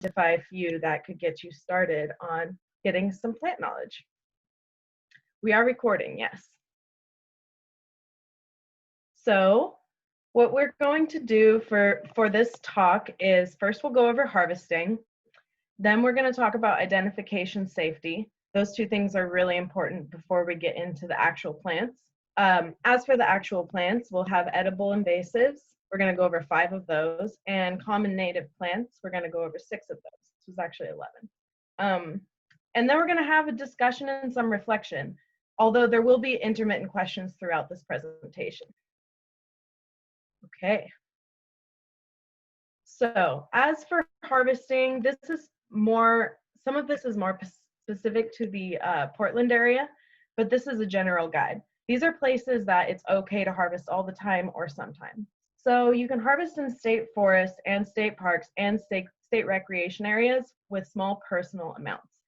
identify a few that could get you started on getting some plant knowledge. We are recording, yes. So what we're going to do for this talk is first we'll go over harvesting. Then we're going to talk about identification safety. Those two things are really important before we get into the actual plants. As for the actual plants, we'll have edible invasives. We're going to go over 5 of those. And common native plants, we're going to go over 6 of those. This was actually 11. And then we're going to have a discussion and some reflection, although there will be intermittent questions throughout this presentation. Okay. So as for harvesting, some of this is more specific to the Portland area, but this is a general guide. These are places that it's okay to harvest all the time or sometimes. So you can harvest in state forests and state parks and state recreation areas with small personal amounts.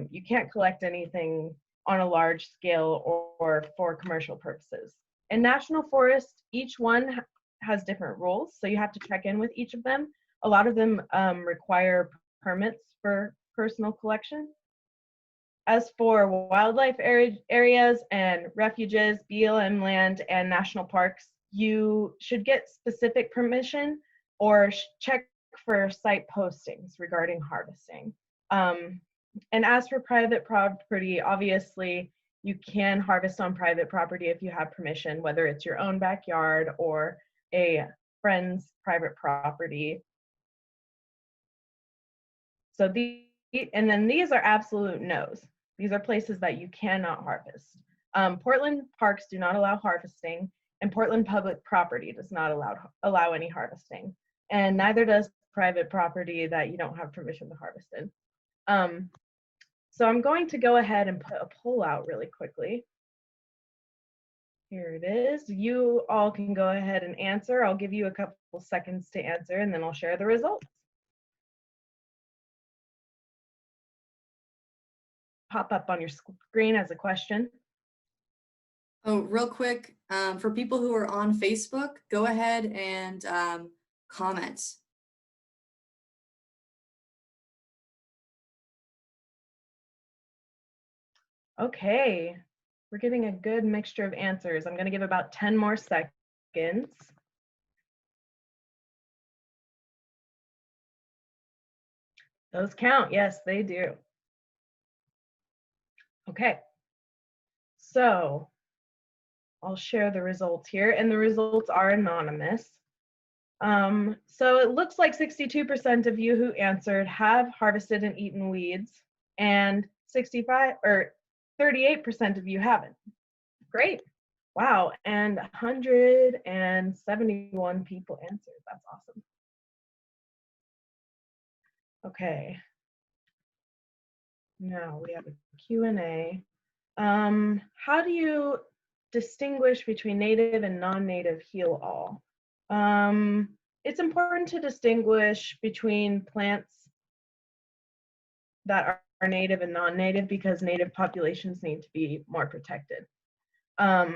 You can't collect anything on a large scale or for commercial purposes. In national forests, each one has different rules, so you have to check in with each of them. A lot of them require permits for personal collection. As for wildlife areas and refuges, BLM land, and national parks, you should get specific permission or check for site postings regarding harvesting. And as for private property, obviously you can harvest on private property if you have permission, whether it's your own backyard or a friend's private property. So and then these are absolute no's. These are places that you cannot harvest. Portland parks do not allow harvesting, and Portland public property does not allow any harvesting. And neither does private property that you don't have permission to harvest in. So I'm going to go ahead and put a poll out really quickly. Here it is. You all can go ahead and answer. I'll give you a couple seconds to answer, and then I'll share the results. Pop up on your screen as a question. Oh, real quick, for people who are on Facebook, go ahead and comment. Okay, we're getting a good mixture of answers. I'm going to give about 10 more seconds. Those count. Yes, they do. Okay, so I'll share the results here, and the results are anonymous. So it looks like 62% of you who answered have harvested and eaten weeds, and 38% of you haven't. Great. Wow, and 171 people answered. That's awesome. Okay. Now we have a Q&A. How do you distinguish between native and non-native heal-all? It's important to distinguish between plants that are native and non-native because native populations need to be more protected. I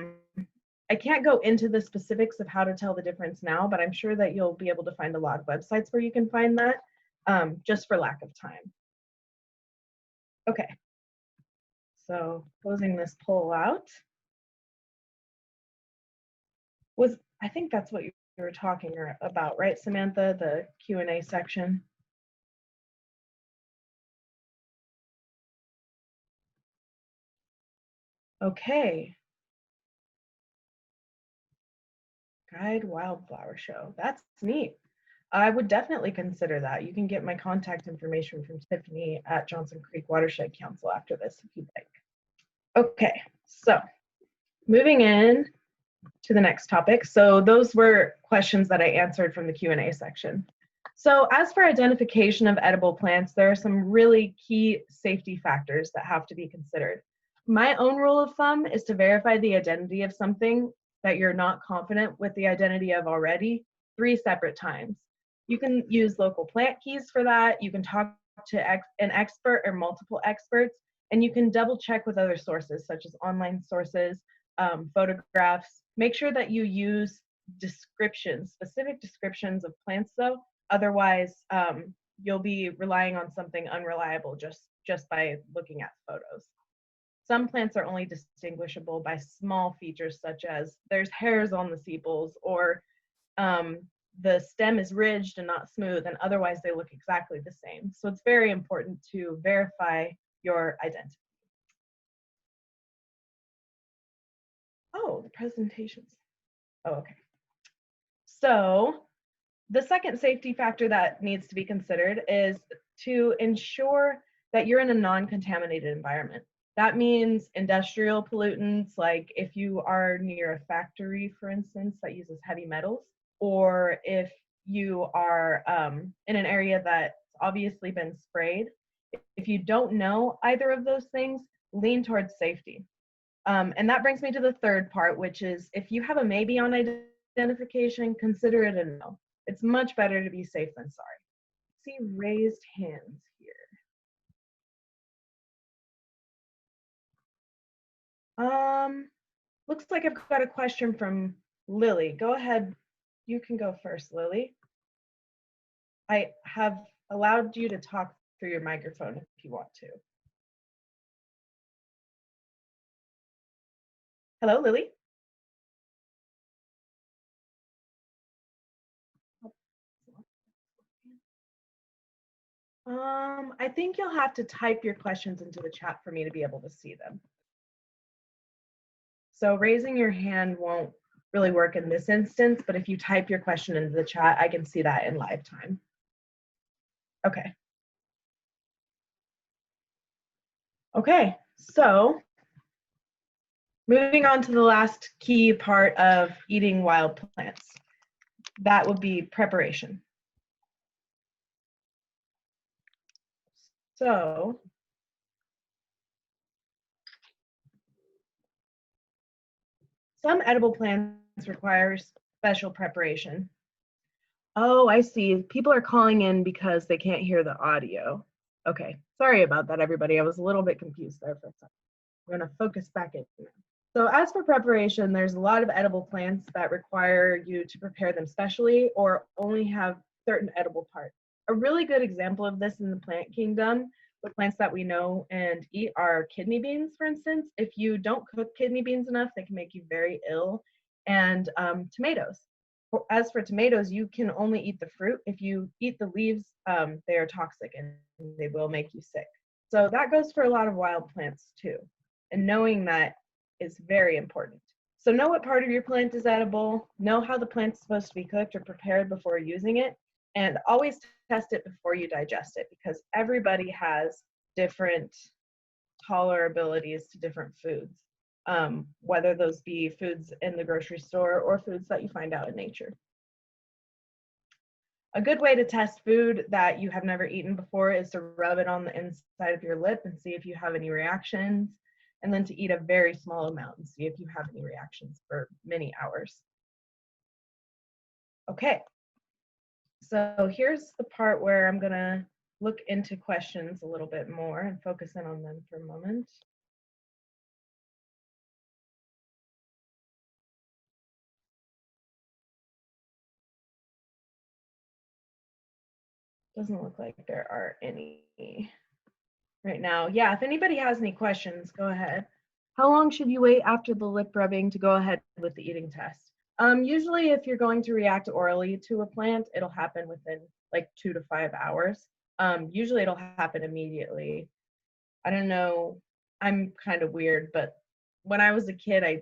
can't go into the specifics of how to tell the difference now, but I'm sure that you'll be able to find a lot of websites where you can find that, just for lack of time. Okay, so closing this poll out. I think that's what you were talking about, right, Samantha, the Q&A section? Okay. Guide Wildflower Show. That's neat. I would definitely consider that. You can get my contact information from Tiffany at Johnson Creek Watershed Council after this if you'd like. Okay, so moving in to the next topic. So those were questions that I answered from the Q&A section. So as for identification of edible plants, there are some really key safety factors that have to be considered. My own rule of thumb is to verify the identity of something that you're not confident with the identity of already 3 separate times. You can use local plant keys for that. You can talk to an expert or multiple experts, and you can double check with other sources such as online sources, photographs. Make sure that you use descriptions, specific descriptions of plants though. Otherwise, you'll be relying on something unreliable just by looking at photos. Some plants are only distinguishable by small features such as there's hairs on the sepals, or the stem is ridged and not smooth, and otherwise they look exactly the same. So it's very important to verify your identity. Oh, the presentations. Oh, okay. So the second safety factor that needs to be considered is to ensure that you're in a non-contaminated environment. That means industrial pollutants, like if you are near a factory, for instance, that uses heavy metals, or if you are in an area that's obviously been sprayed. If you don't know either of those things, lean towards safety. And that brings me to the third part, which is if you have a maybe on identification, consider it a no. It's much better to be safe than sorry. See raised hands here. Looks like I've got a question from Lily. Go ahead. You can go first, Lily. I have allowed you to talk through your microphone if you want to. Hello, Lily. I think you'll have to type your questions into the chat for me to be able to see them. So raising your hand won't really work in this instance, but if you type your question into the chat, I can see that in live time. Okay. Okay, so moving on to the last key part of eating wild plants. That would be preparation. So some edible plants require special preparation. Oh, I see. People are calling in because they can't hear the audio. Okay, sorry about that, everybody. I was a little bit confused there for a second. We're gonna focus back in now. So as for preparation, there's a lot of edible plants that require you to prepare them specially or only have certain edible parts. A really good example of this in the plant kingdom, the plants that we know and eat, are kidney beans, for instance. If you don't cook kidney beans enough, they can make you very ill. And tomatoes. As for tomatoes, you can only eat the fruit. If you eat the leaves, they are toxic and they will make you sick. So that goes for a lot of wild plants too. And knowing that is very important. So know what part of your plant is edible, know how the plant's supposed to be cooked or prepared before using it, and always test it before you digest it, because everybody has different tolerabilities to different foods, whether those be foods in the grocery store or foods that you find out in nature. A good way to test food that you have never eaten before is to rub it on the inside of your lip and see if you have any reactions, and then to eat a very small amount and see if you have any reactions for many hours. Okay, so here's the part where I'm gonna look into questions a little bit more and focus in on them for a moment. Doesn't look like there are any right now. Yeah, if anybody has any questions, go ahead. How long should you wait after the lip rubbing to go ahead with the eating test? Usually if you're going to react orally to a plant, it'll happen within like 2 to 5 hours. Usually it'll happen immediately. I don't know, I'm kind of weird, but when I was a kid, I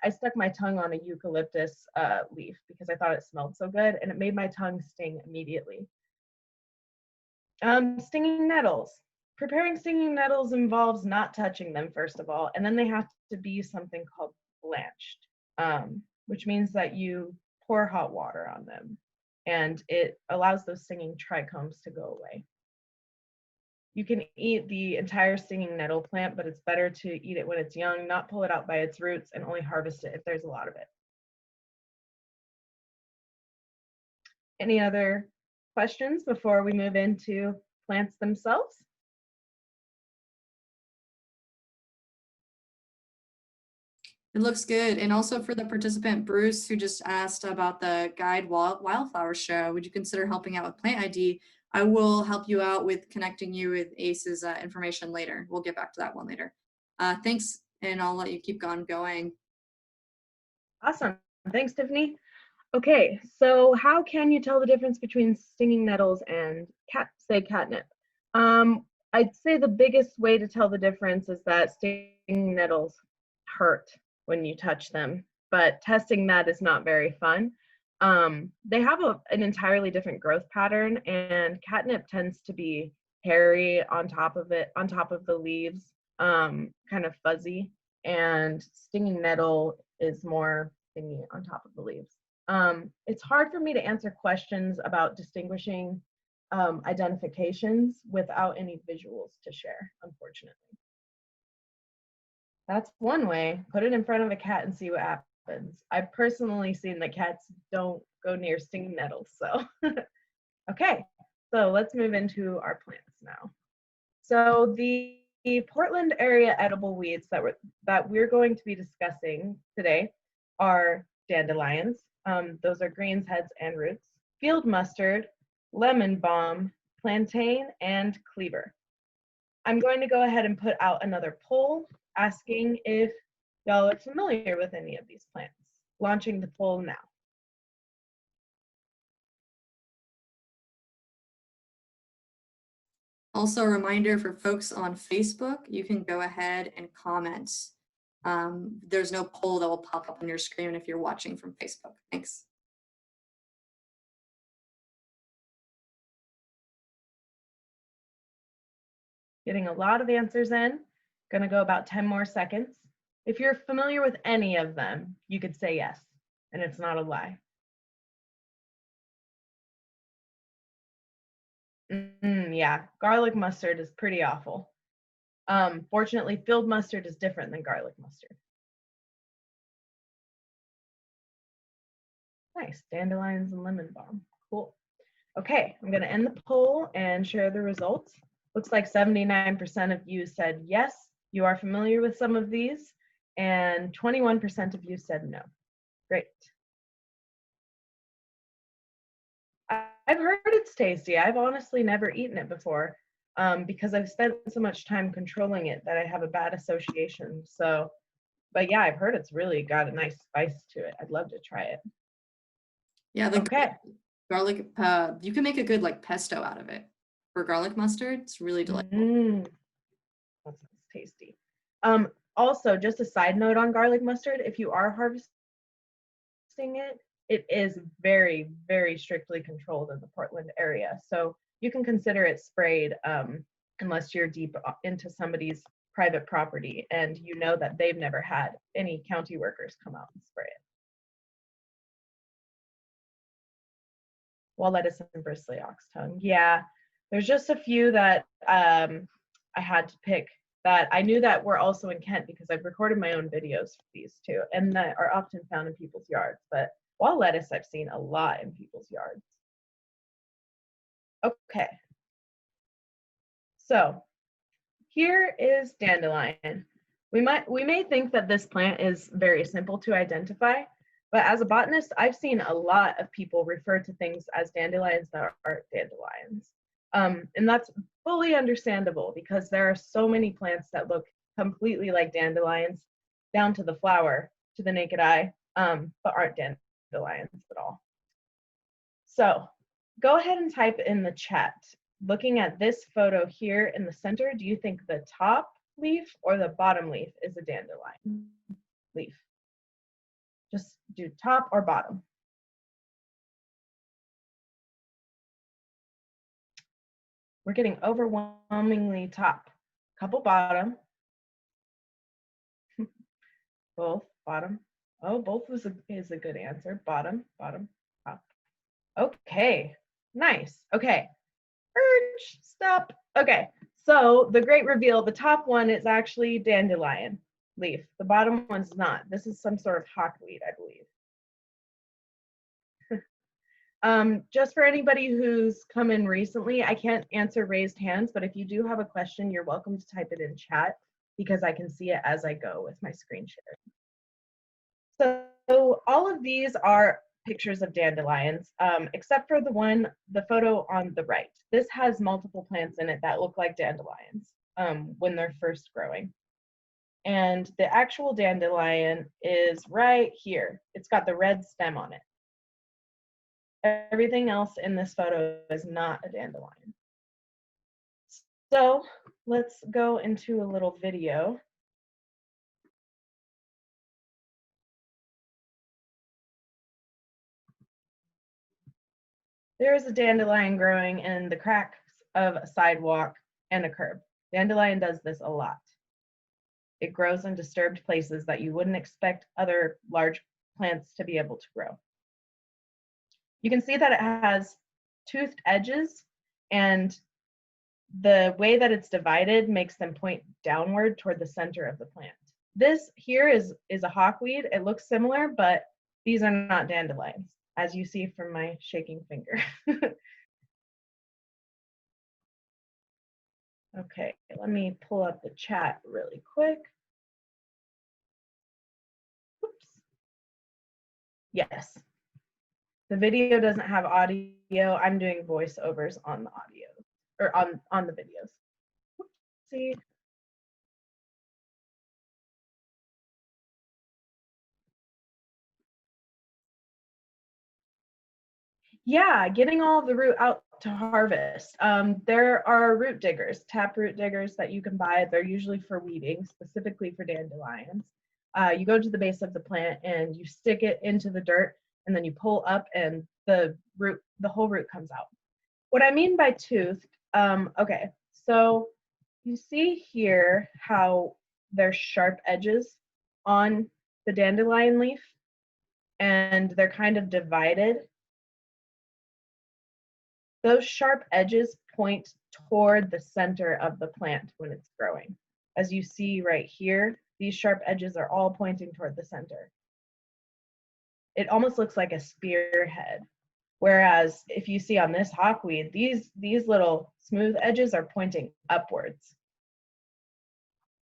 stuck my tongue on a eucalyptus leaf because I thought it smelled so good, and it made my tongue sting immediately. Stinging nettles. Preparing stinging nettles involves not touching them, first of all, and then they have to be something called blanched, which means that you pour hot water on them, and it allows those stinging trichomes to go away. You can eat the entire stinging nettle plant, but it's better to eat it when it's young, not pull it out by its roots, and only harvest it if there's a lot of it. Any other questions before we move into plants themselves? It looks good. And also for the participant, Bruce, who just asked about the guide wildflower show, would you consider helping out with plant ID? I will help you out with connecting you with ACE's information later. We'll get back to that one later. Thanks, and I'll let you keep on going. Awesome. Thanks, Tiffany. Okay, so how can you tell the difference between stinging nettles and catnip? I'd say the biggest way to tell the difference is that stinging nettles hurt when you touch them, but testing that is not very fun. They have an entirely different growth pattern, and catnip tends to be hairy on top of the leaves, kind of fuzzy, and stinging nettle is more stingy on top of the leaves. It's hard for me to answer questions about distinguishing identifications without any visuals to share, unfortunately. That's one way. Put it in front of a cat and see what happens. I've personally seen that cats don't go near stinging nettles, so. Okay, so let's move into our plants now. So the Portland area edible weeds that we're going to be discussing today are dandelions. Those are greens, heads, and roots. Field mustard, lemon balm, plantain, and cleaver. I'm going to go ahead and put out another poll asking if y'all are familiar with any of these plants. Launching the poll now. Also, a reminder for folks on Facebook, you can go ahead and comment. There's no poll that will pop up on your screen if you're watching from Facebook. Thanks. Getting a lot of answers in. Gonna go about 10 more seconds. If you're familiar with any of them, you could say yes, and it's not a lie. Yeah, garlic mustard is pretty awful. Fortunately, field mustard is different than garlic mustard. Nice, dandelions and lemon balm, cool. Okay, I'm gonna end the poll and share the results. Looks like 79% of you said yes, you are familiar with some of these, and 21% of you said no. Great. I've heard it's tasty. I've honestly never eaten it before because I've spent so much time controlling it that I have a bad association. So, but yeah, I've heard it's really got a nice spice to it. I'd love to try it. Yeah, the Okay. garlic, you can make a good like pesto out of it. For garlic mustard, it's really delightful. That sounds tasty. Also, just a side note on garlic mustard, if you are harvesting it, it is very, very strictly controlled in the Portland area. So you can consider it sprayed unless you're deep into somebody's private property and you know that they've never had any county workers come out and spray it. Wall lettuce and bristly oxtongue. Yeah, there's just a few that I had to pick that I knew that were also in Kent because I've recorded my own videos for these too, and that are often found in people's yards. But wall lettuce I've seen a lot in people's yards. Okay. So here is dandelion. We may think that this plant is very simple to identify, but as a botanist, I've seen a lot of people refer to things as dandelions that aren't dandelions. And that's fully understandable because there are so many plants that look completely like dandelions down to the flower, to the naked eye, but aren't dandelions at all. So go ahead and type in the chat. Looking at this photo here in the center, do you think the top leaf or the bottom leaf is a dandelion leaf? Just do top or bottom. We're getting overwhelmingly top. Couple bottom. Both bottom. Oh, both is a good answer. Bottom, bottom, top. Okay, nice. Okay, stop. Okay, so the great reveal, the top one is actually dandelion leaf. The bottom one's not. This is some sort of hawkweed, I believe. Just for anybody who's come in recently, I can't answer raised hands, but if you do have a question, you're welcome to type it in chat because I can see it as I go with my screen share. So all of these are pictures of dandelions, except for the photo on the right. This has multiple plants in it that look like dandelions when they're first growing. And the actual dandelion is right here. It's got the red stem on it. Everything else in this photo is not a dandelion. So let's go into a little video. There is a dandelion growing in the cracks of a sidewalk and a curb. Dandelion does this a lot. It grows in disturbed places that you wouldn't expect other large plants to be able to grow. You can see that it has toothed edges, and the way that it's divided makes them point downward toward the center of the plant. This here is a hawkweed. It looks similar, but these are not dandelions, as you see from my shaking finger. Okay, let me pull up the chat really quick. Oops. Yes. The video doesn't have audio. I'm doing voiceovers on the audio, or on the videos. See. Yeah, getting all of the root out to harvest. There are root diggers, tap root diggers that you can buy. They're usually for weeding, specifically for dandelions. You go to the base of the plant and you stick it into the dirt, and then you pull up and the whole root comes out. What I mean by toothed, okay, so you see here how there's sharp edges on the dandelion leaf, and they're kind of divided. Those sharp edges point toward the center of the plant when it's growing. As you see right here, these sharp edges are all pointing toward the center. It almost looks like a spearhead. Whereas if you see on this hawkweed, these little smooth edges are pointing upwards.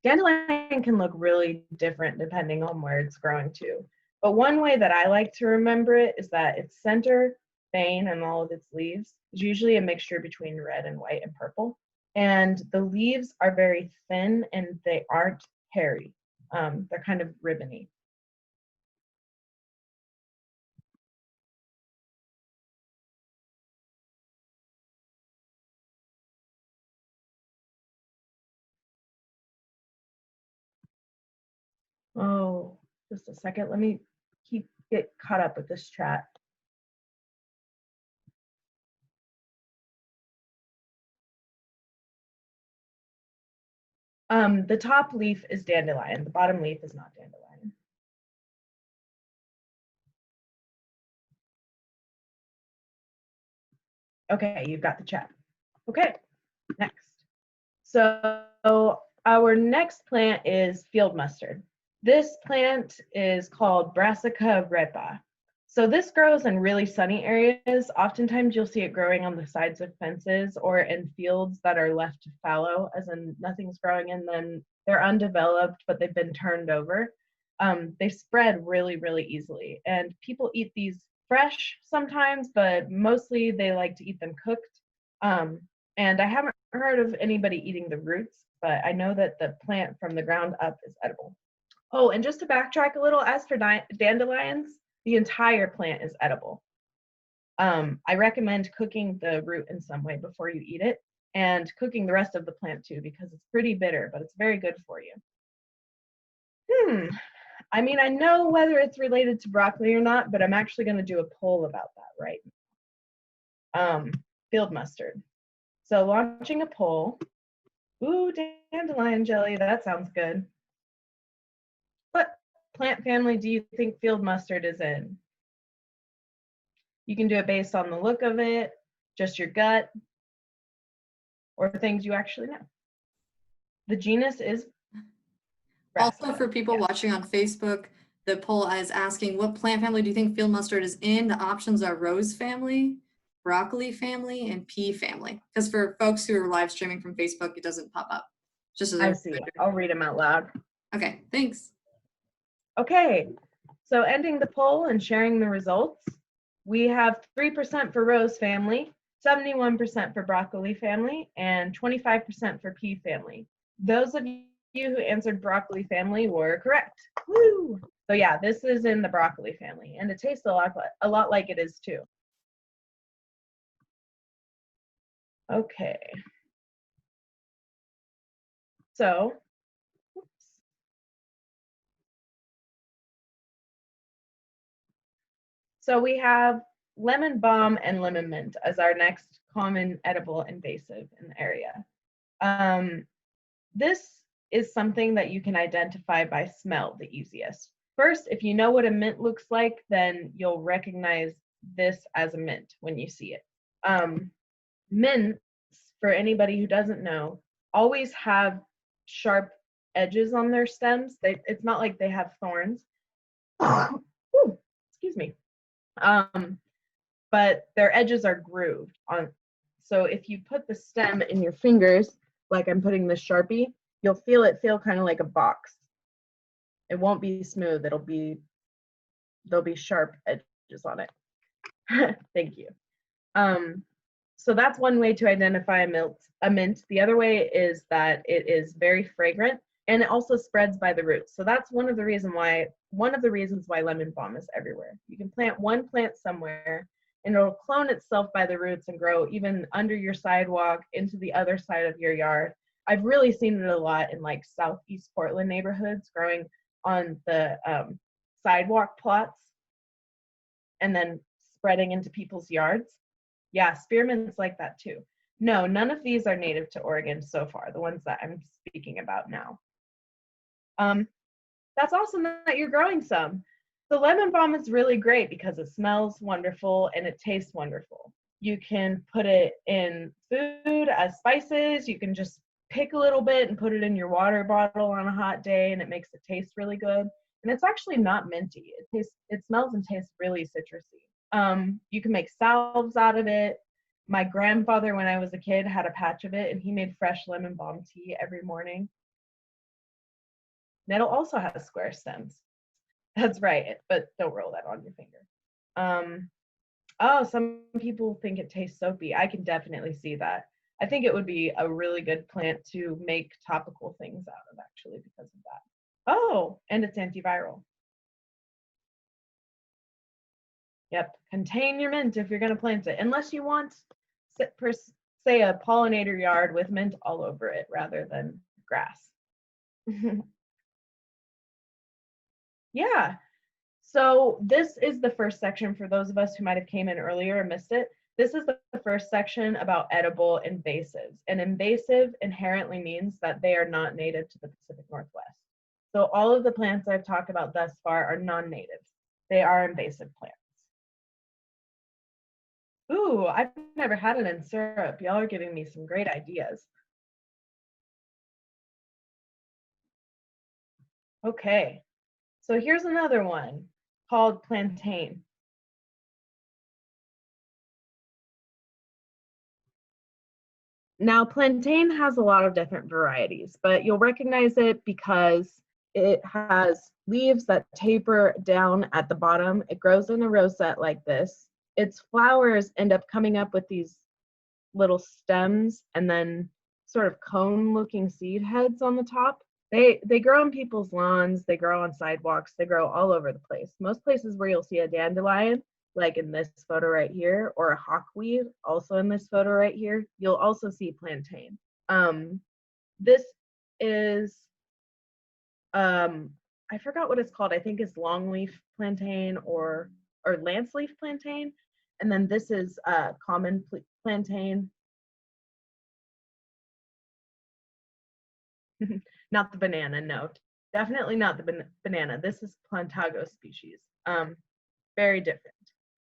Dandelion can look really different depending on where it's growing to. But one way that I like to remember it is that its center vein and all of its leaves is usually a mixture between red and white and purple. And the leaves are very thin and they aren't hairy. They're kind of ribbony. Oh, just a second. Let me get caught up with this chat. The top leaf is dandelion. The bottom leaf is not dandelion. Okay, you've got the chat. Okay, next. So our next plant is field mustard. This plant is called Brassica repa. So this grows in really sunny areas. Oftentimes you'll see it growing on the sides of fences or in fields that are left fallow, as in nothing's growing in them. They're undeveloped, but they've been turned over. They spread really, really easily. And people eat these fresh sometimes, but mostly they like to eat them cooked. And I haven't heard of anybody eating the roots, but I know that the plant from the ground up is edible. Oh, and just to backtrack a little, as for dandelions, the entire plant is edible. I recommend cooking the root in some way before you eat it, and cooking the rest of the plant too, because it's pretty bitter, but it's very good for you. I mean, I know whether it's related to broccoli or not, but I'm actually going to do a poll about that right now. Field mustard. So launching a poll. Ooh, dandelion jelly, that sounds good. What plant family do you think field mustard is in? You can do it based on the look of it, just your gut, or things you actually know. The genus is Brassica. Also, for people watching on Facebook, the poll is asking, what plant family do you think field mustard is in? The options are rose family, broccoli family, and pea family. Because for folks who are live streaming from Facebook, it doesn't pop up. Just as I see. I'll read them out loud. Okay, thanks. Okay, so ending the poll and sharing the results. We have 3% for rose family, 71% for broccoli family, and 25% for pea family. Those of you who answered broccoli family were correct. Woo! So yeah, this is in the broccoli family, and it tastes a lot like it is too. Okay. So, so we have lemon balm and lemon mint as our next common edible invasive in the area. This is something that you can identify by smell the easiest. First, if you know what a mint looks like, then you'll recognize this as a mint when you see it. Mints, for anybody who doesn't know, always have sharp edges on their stems. It's not like they have thorns. Ooh, excuse me. But their edges are grooved on. So if you put the stem in your fingers, like I'm putting this Sharpie, you'll feel it feel kind of like a box. It won't be smooth. There'll be sharp edges on it. Thank you. So that's one way to identify a mint. The other way is that it is very fragrant and it also spreads by the roots. So that's one of the reasons why lemon balm is everywhere. You can plant one plant somewhere and it'll clone itself by the roots and grow even under your sidewalk into the other side of your yard. I've really seen it a lot in like Southeast Portland neighborhoods, growing on the sidewalk plots and then spreading into people's yards. Yeah, spearmint's like that too. No, none of these are native to Oregon so far, the ones that I'm speaking about now. That's awesome that you're growing some. The lemon balm is really great because it smells wonderful and it tastes wonderful. You can put it in food as spices. You can just pick a little bit and put it in your water bottle on a hot day and it makes it taste really good. And it's actually not minty. It smells and tastes really citrusy. You can make salves out of it. My grandfather, when I was a kid, had a patch of it and he made fresh lemon balm tea every morning. Nettle also has square stems. That's right, but don't roll that on your finger. Oh, some people think it tastes soapy. I can definitely see that. I think it would be a really good plant to make topical things out of, actually, because of that. Oh, and it's antiviral. Yep, contain your mint if you're going to plant it, unless you want, say, a pollinator yard with mint all over it rather than grass. Yeah, so this is the first section for those of us who might have came in earlier and missed it. This is the first section about edible invasives. An invasive inherently means that they are not native to the Pacific Northwest. So all of the plants I've talked about thus far are non-native. They are invasive plants. Ooh, I've never had it in syrup. Y'all are giving me some great ideas. Okay, so here's another one called plantain. Now, plantain has a lot of different varieties, but you'll recognize it because it has leaves that taper down at the bottom. It grows in a rosette like this. Its flowers end up coming up with these little stems and then sort of cone-looking seed heads on the top. They grow on people's lawns, they grow on sidewalks, they grow all over the place. Most places where you'll see a dandelion, like in this photo right here, or a hawkweed, also in this photo right here, you'll also see plantain. This is, I forgot what it's called. I think it's longleaf plantain or lance leaf plantain. And then this is common plantain. Not the banana, no. Definitely not the banana. This is Plantago species. Very different.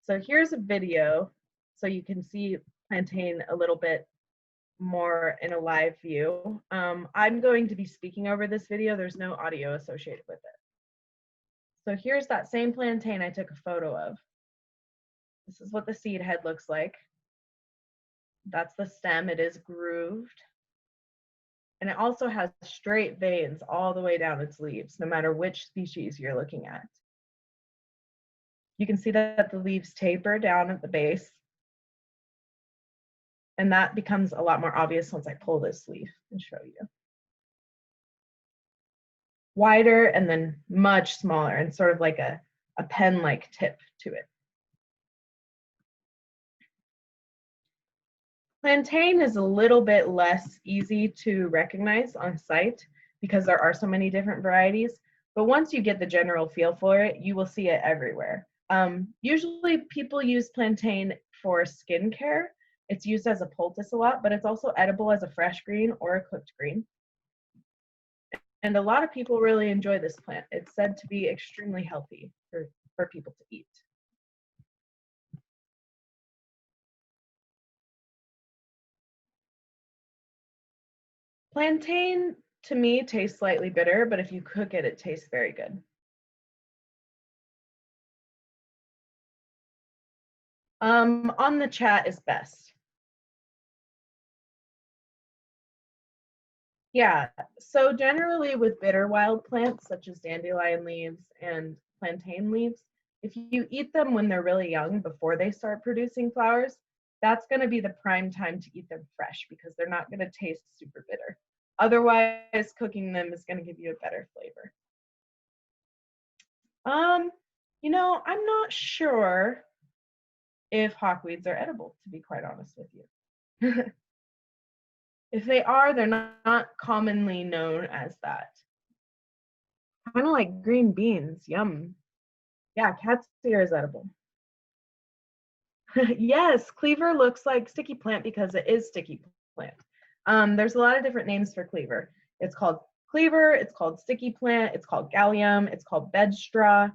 So here's a video so you can see plantain a little bit more in a live view. I'm going to be speaking over this video. There's no audio associated with it. So here's that same plantain I took a photo of. This is what the seed head looks like. That's the stem. It is grooved. And it also has straight veins all the way down its leaves, no matter which species you're looking at. You can see that the leaves taper down at the base. And that becomes a lot more obvious once I pull this leaf and show you. Wider and then much smaller and sort of like a pen-like tip to it. Plantain is a little bit less easy to recognize on sight because there are so many different varieties, but once you get the general feel for it, you will see it everywhere. Usually people use plantain for skincare. It's used as a poultice a lot, but it's also edible as a fresh green or a cooked green. And a lot of people really enjoy this plant. It's said to be extremely healthy for people to eat. Plantain, to me, tastes slightly bitter, but if you cook it, it tastes very good. On the chat is best. Yeah, so generally with bitter wild plants, such as dandelion leaves and plantain leaves, if you eat them when they're really young, before they start producing flowers, that's going to be the prime time to eat them fresh because they're not going to taste super bitter. Otherwise, cooking them is going to give you a better flavor. You know, I'm not sure if hawkweeds are edible, to be quite honest with you. If they are, they're not commonly known as that. Kind of like green beans, yum. Yeah, cat's ear is edible. Yes, cleaver looks like sticky plant because it is sticky plant. There's a lot of different names for cleaver. It's called cleaver, it's called sticky plant, it's called gallium, it's called bedstraw.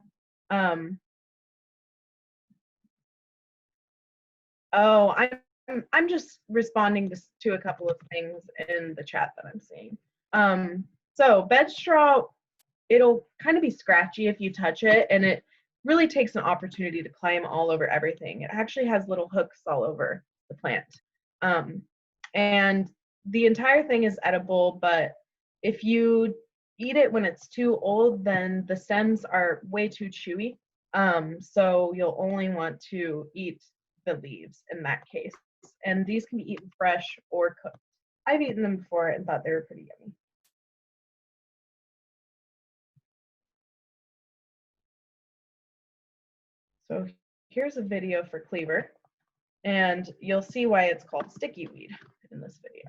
Oh, I'm just responding to a couple of things in the chat that I'm seeing. So bedstraw, it'll kind of be scratchy if you touch it, and it really takes an opportunity to climb all over everything. It actually has little hooks all over the plant. And the entire thing is edible, but if you eat it when it's too old, then the stems are way too chewy. So you'll only want to eat the leaves in that case. And these can be eaten fresh or cooked. I've eaten them before and thought they were pretty yummy. So here's a video for cleaver, and you'll see why it's called sticky weed in this video.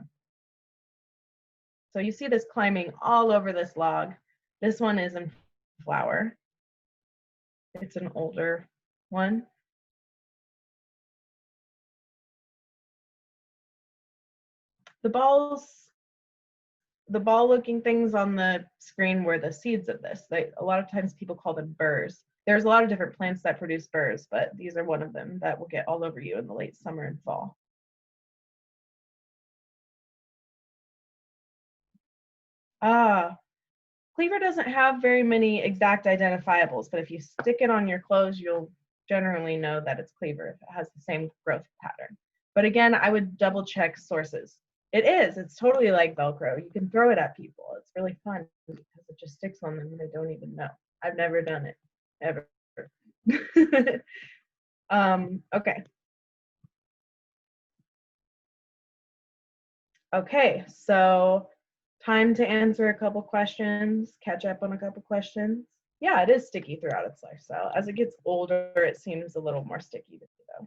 So you see this climbing all over this log. This one is in flower. It's an older one. The ball-looking things on the screen were the seeds of this. A lot of times people call them burrs. There's a lot of different plants that produce burrs, but these are one of them that will get all over you in the late summer and fall. Cleaver doesn't have very many exact identifiables, but if you stick it on your clothes, you'll generally know that it's cleaver if it has the same growth pattern. But again, I would double check sources. It is. It's totally like Velcro. You can throw it at people. It's really fun because it just sticks on them and they don't even know. I've never done it, ever. Okay. Okay, so time to answer a couple questions, catch up on a couple questions. Yeah, it is sticky throughout its lifestyle. As it gets older, it seems a little more sticky to me, though.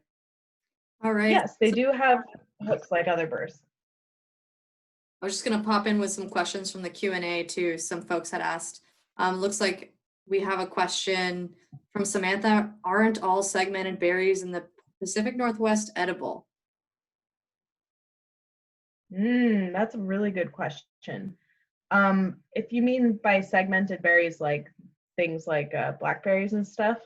All right. Yes, they do have hooks like other burrs. I was just going to pop in with some questions from the Q&A too. Some folks had asked. Looks like we have a question from Samantha. Aren't all segmented berries in the Pacific Northwest edible? That's a really good question. If you mean by segmented berries, like things like blackberries and stuff,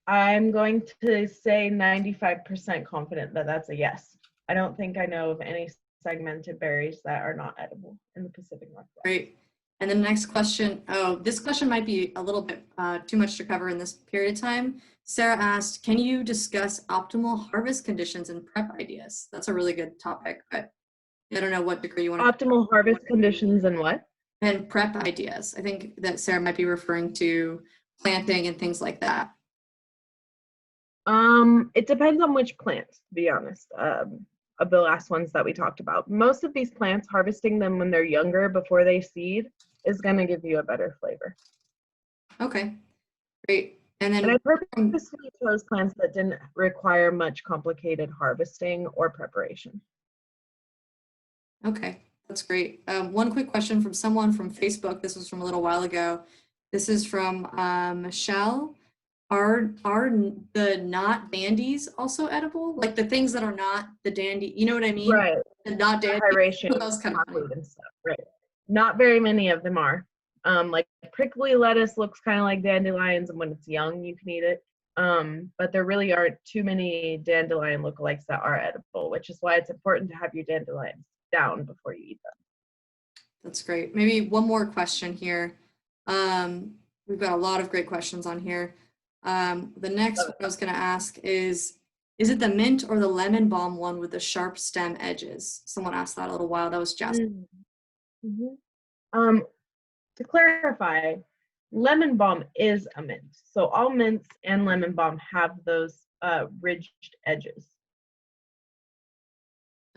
I'm going to say 95% confident that that's a yes. I don't think I know of any segmented berries that are not edible in the Pacific Northwest. Great. And the next question, this question might be a little bit too much to cover in this period of time. Sarah asked, can you discuss optimal harvest conditions and prep ideas? That's a really good topic, but I don't know what degree you want to. Optimal harvest conditions and what? And prep ideas. I think that Sarah might be referring to planting and things like that. It depends on which plants, to be honest. Of the last ones that we talked about. Most of these plants, harvesting them when they're younger before they seed is going to give you a better flavor. Okay, great. And And I then purposely chose plants that didn't require much complicated harvesting or preparation. okay, that's great. One quick question from someone from Facebook. This was from a little while ago. This is from Michelle. Are the not dandies also edible? Like the things that are not the dandy, you know what I mean? Right. The not dandy. High ratio That was kind of funny. and stuff. Right. Not very many of them are. Like prickly lettuce looks kind of like dandelions, and when it's young, you can eat it. But there really aren't too many dandelion lookalikes that are edible, which is why it's important to have your dandelions down before you eat them. That's great. Maybe one more question here. We've got a lot of great questions on here. The next one I was going to ask is it the mint or the lemon balm one with the sharp stem edges? Someone asked that a little while. That was Jasmine. To clarify, lemon balm is a mint. So all mints and lemon balm have those ridged edges.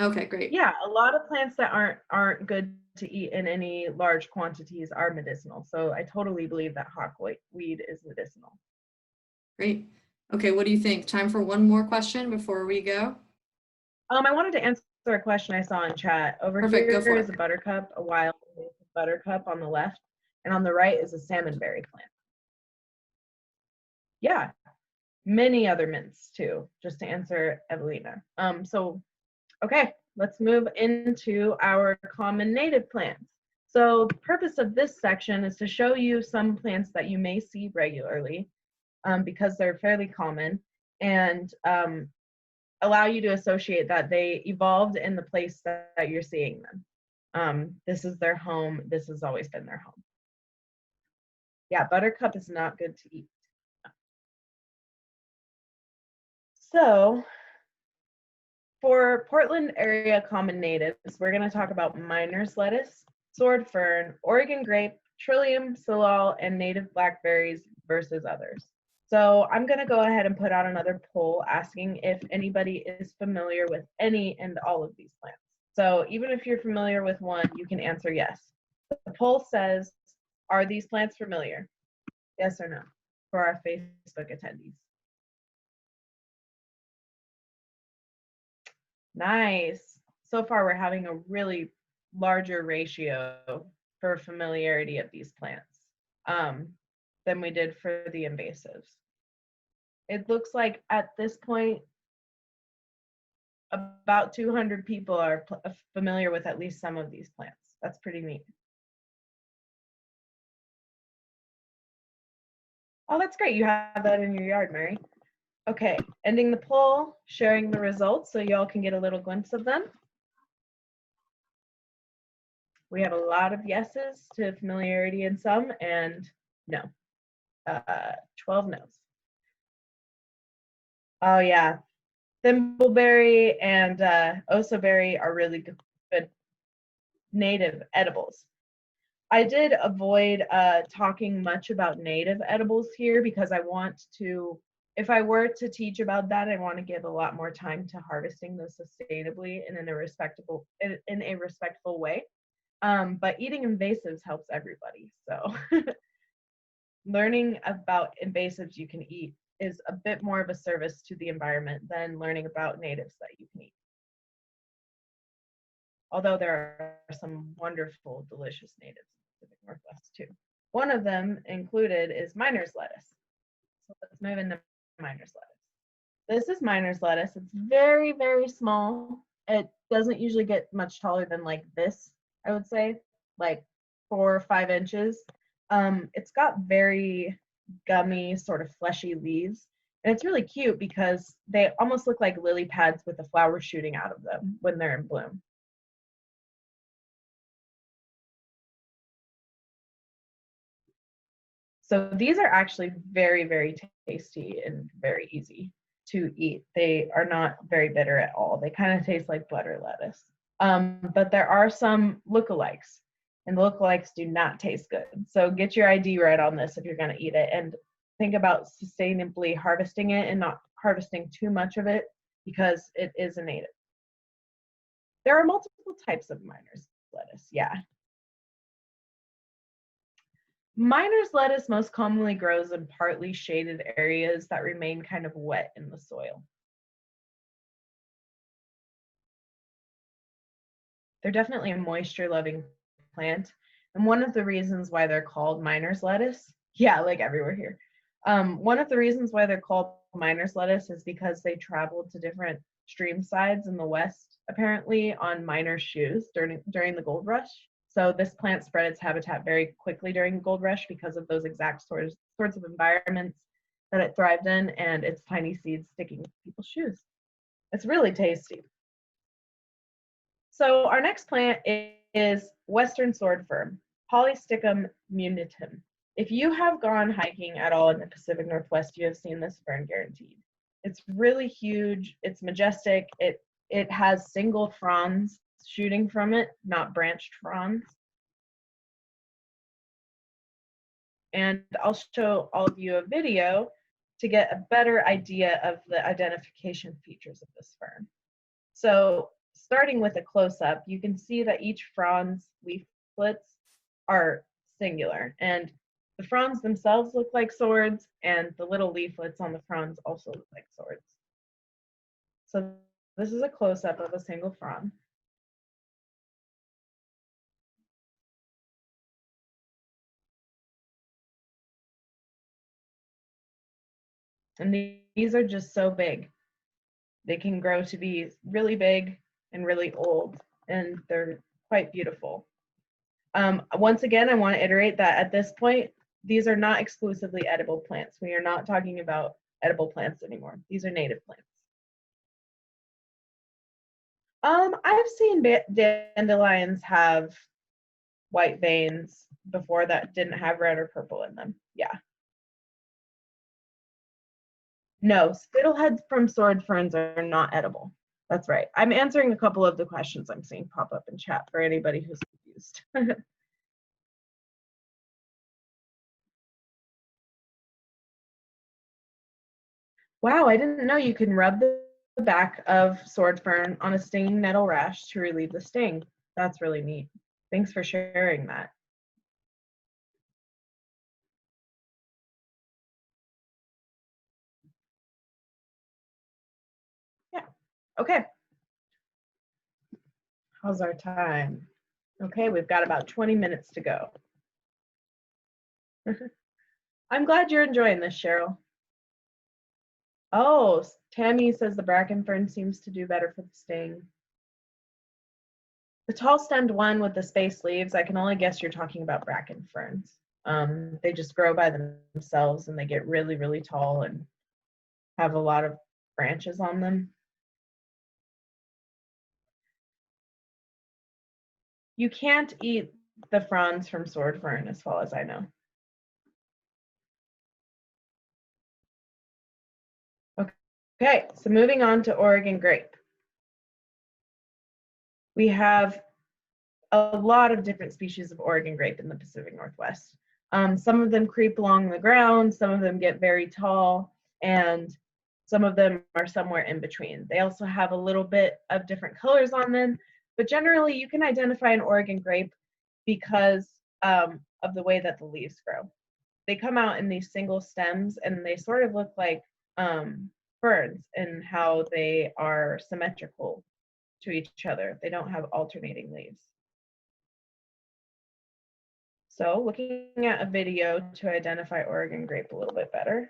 Okay, great. Yeah, a lot of plants that aren't good to eat in any large quantities are medicinal. So I totally believe that hawkweed is medicinal. Great. Okay, what do you think? Time for one more question before we go? I wanted to answer a question I saw in chat. Over Perfect, go for here it. is a buttercup, a wild buttercup on the left, and on the right is a salmonberry plant. Yeah, many other mints too, just to answer Evelina. Okay, let's move into our common native plants. So the purpose of this section is to show you some plants that you may see regularly because they're fairly common, and allow you to associate that they evolved in the place that you're seeing them. This is their home. This has always been their home. Yeah, buttercup is not good to eat. So for Portland area common natives, we're going to talk about miner's lettuce, sword fern, Oregon grape, trillium, salal, and native blackberries versus others. So I'm going to go ahead and put out another poll asking if anybody is familiar with any and all of these plants. So even if you're familiar with one, you can answer yes. The poll says, are these plants familiar? Yes or no for our Facebook attendees. Nice. So far, we're having a really larger ratio for familiarity of these plants than we did for the invasives. It looks like at this point, about 200 people are familiar with at least some of these plants. That's pretty neat. Oh, that's great. You have that in your yard, Mary. Okay, ending the poll, sharing the results so y'all can get a little glimpse of them. We have a lot of yeses to familiarity in some, and no. 12 no's. Oh yeah, thimbleberry and osoberry are really good native edibles. I did avoid talking much about native edibles here because I want to, if I were to teach about that, I want to give a lot more time to harvesting those sustainably and in a respectful way. But eating invasives helps everybody. So learning about invasives you can eat is a bit more of a service to the environment than learning about natives that you can eat. Although there are some wonderful, delicious natives in the Pacific Northwest too. One of them included is miner's lettuce. So let's move into miner's lettuce. This is miner's lettuce. It's very, very small. It doesn't usually get much taller than like this, I would say, like 4 or 5 inches. It's got very gummy, sort of fleshy leaves. And it's really cute because they almost look like lily pads with a flower shooting out of them when they're in bloom. So these are actually very, very tasty and very easy to eat. They are not very bitter at all. They kind of taste like butter lettuce. But there are some lookalikes, and the lookalikes do not taste good. So get your ID right on this if you're going to eat it, and think about sustainably harvesting it and not harvesting too much of it because it is a native. There are multiple types of miner's lettuce, yeah. Miner's lettuce most commonly grows in partly shaded areas that remain kind of wet in the soil. They're definitely a moisture-loving plant, and one of the reasons why they're called miner's lettuce, yeah, like everywhere here. One of the reasons why they're called miner's lettuce is because they traveled to different stream sides in the West, apparently on miner shoes during the gold rush. So this plant spread its habitat very quickly during the gold rush because of those exact sorts of environments that it thrived in, and its tiny seeds sticking to people's shoes. It's really tasty. So our next plant is Western sword fern, Polysticum munitum. If you have gone hiking at all in the Pacific Northwest, you have seen this fern guaranteed. It's really huge, it's majestic, it has single fronds shooting from it, not branched fronds. And I'll show all of you a video to get a better idea of the identification features of this fern. So starting with a close-up, you can see that each frond's leaflets are singular, and the fronds themselves look like swords, and the little leaflets on the fronds also look like swords. So this is a close-up of a single frond. And these are just so big. They can grow to be really big and really old, and they're quite beautiful. Once again, I want to iterate that at this point, these are not exclusively edible plants. We are not talking about edible plants anymore. These are native plants. I've seen dandelions have white veins before that didn't have red or purple in them. Yeah. No, spittleheads from sword ferns are not edible. That's right. I'm answering a couple of the questions I'm seeing pop up in chat for anybody who's confused. Wow, I didn't know you can rub the back of sword fern on a stinging nettle rash to relieve the sting. That's really neat. Thanks for sharing that. Yeah, okay. How's our time? Okay, we've got about 20 minutes to go. I'm glad you're enjoying this, Cheryl. Oh, Tammy says the bracken fern seems to do better for the sting. The tall stemmed one with the spaced leaves, I can only guess you're talking about bracken ferns. They just grow by themselves and they get really, really tall and have a lot of branches on them. You can't eat the fronds from sword fern as far as I know. Okay, so moving on to Oregon grape. We have a lot of different species of Oregon grape in the Pacific Northwest. Some of them creep along the ground, some of them get very tall, and some of them are somewhere in between. They also have a little bit of different colors on them, but generally you can identify an Oregon grape because of the way that the leaves grow. They come out in these single stems and they sort of look like ferns in how they are symmetrical to each other. They don't have alternating leaves. So looking at a video to identify Oregon grape a little bit better.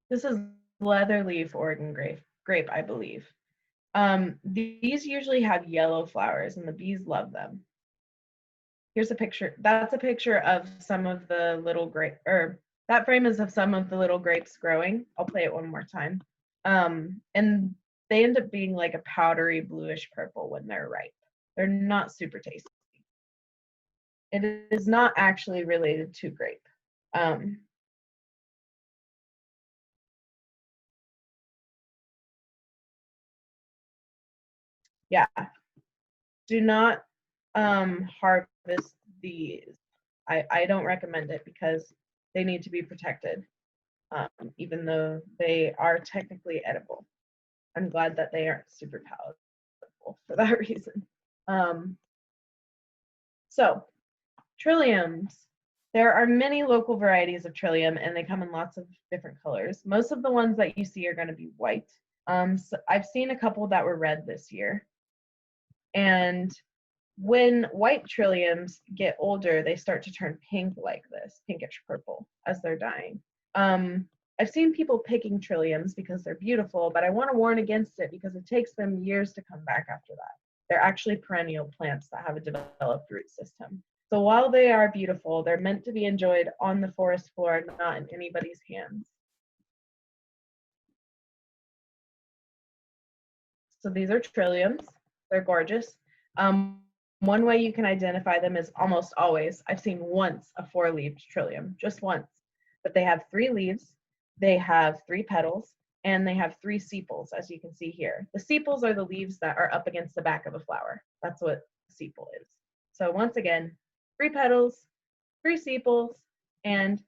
This is leatherleaf Oregon grape, I believe. These usually have yellow flowers and the bees love them. Here's a picture. That's a picture of some of the little grape, or that frame is of some of the little grapes growing. I'll play it one more time. And they end up being like a powdery bluish purple when they're ripe. They're not super tasty. It is not actually related to grape. Yeah, do not harvest these. I don't recommend it because they need to be protected, even though they are technically edible. I'm glad that they aren't super palatable for that reason. So, trilliums. There are many local varieties of trillium, and they come in lots of different colors. Most of the ones that you see are going to be white. So I've seen a couple that were red this year. And when white trilliums get older, they start to turn pink like this, pinkish purple, as they're dying. I've seen people picking trilliums because they're beautiful, but I want to warn against it because it takes them years to come back after that. They're actually perennial plants that have a developed root system. So while they are beautiful, they're meant to be enjoyed on the forest floor, not in anybody's hands. So these are trilliums. They're gorgeous. One way you can identify them is almost always, I've seen once a 4-leaved trillium, just once. But they have 3 leaves, they have 3 petals, and they have 3 sepals, as you can see here. The sepals are the leaves that are up against the back of a flower. That's what a sepal is. So once again, 3 petals, 3 sepals, and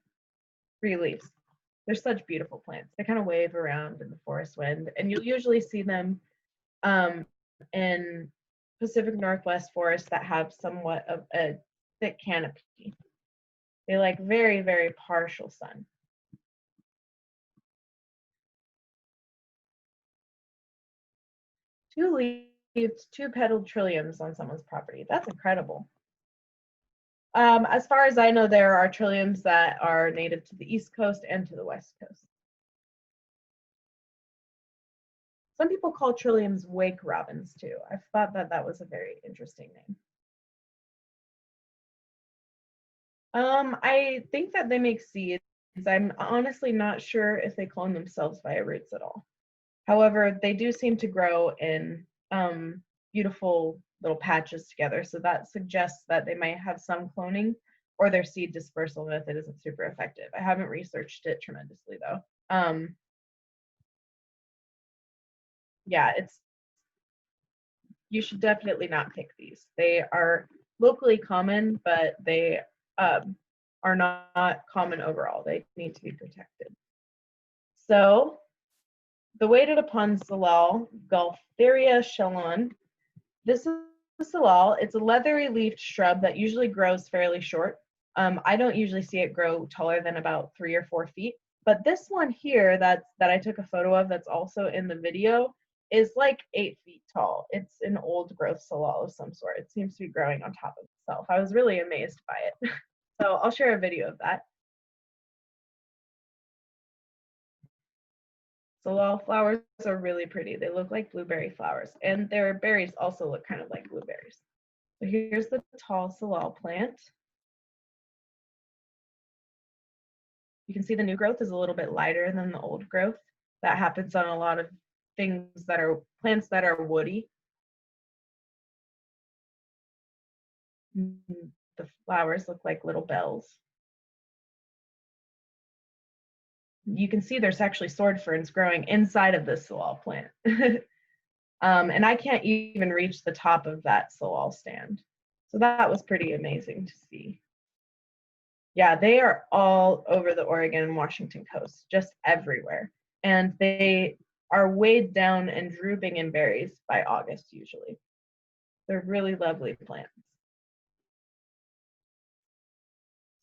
3 leaves. They're such beautiful plants. They kind of wave around in the forest wind, and you'll usually see them in Pacific Northwest forests that have somewhat of a thick canopy. They like very, very partial sun. Two-leaved, 2-petaled trilliums on someone's property. That's incredible. As far as I know, there are trilliums that are native to the East Coast and to the West Coast. Some people call trilliums wake robins too. I thought that that was a very interesting name. I think that they make seeds. I'm honestly not sure if they clone themselves via roots at all. However, they do seem to grow in beautiful little patches together, so that suggests that they might have some cloning, or their seed dispersal method isn't super effective. I haven't researched it tremendously though. Yeah, you should definitely not pick these. They are locally common, but they are not common overall. They need to be protected. So the waited upon Salal-Gaultheria shallon. This is salal. It's a leathery leafed shrub that usually grows fairly short. I don't usually see it grow taller than about 3 or 4 feet. But this one here that I took a photo of that's also in the video is like 8 feet tall. It's an old growth salal of some sort. It seems to be growing on top of itself. I was really amazed by it. So I'll share a video of that. Salal flowers are really pretty. They look like blueberry flowers, and their berries also look kind of like blueberries. So here's the tall salal plant. You can see the new growth is a little bit lighter than the old growth. That happens on a lot of things that are plants that are woody. The flowers look like little bells. You can see there's actually sword ferns growing inside of this salal plant. And I can't even reach the top of that salal stand. So that was pretty amazing to see. Yeah, they are all over the Oregon and Washington coast, just everywhere. And they are weighed down and drooping in berries by August usually. They're really lovely plants.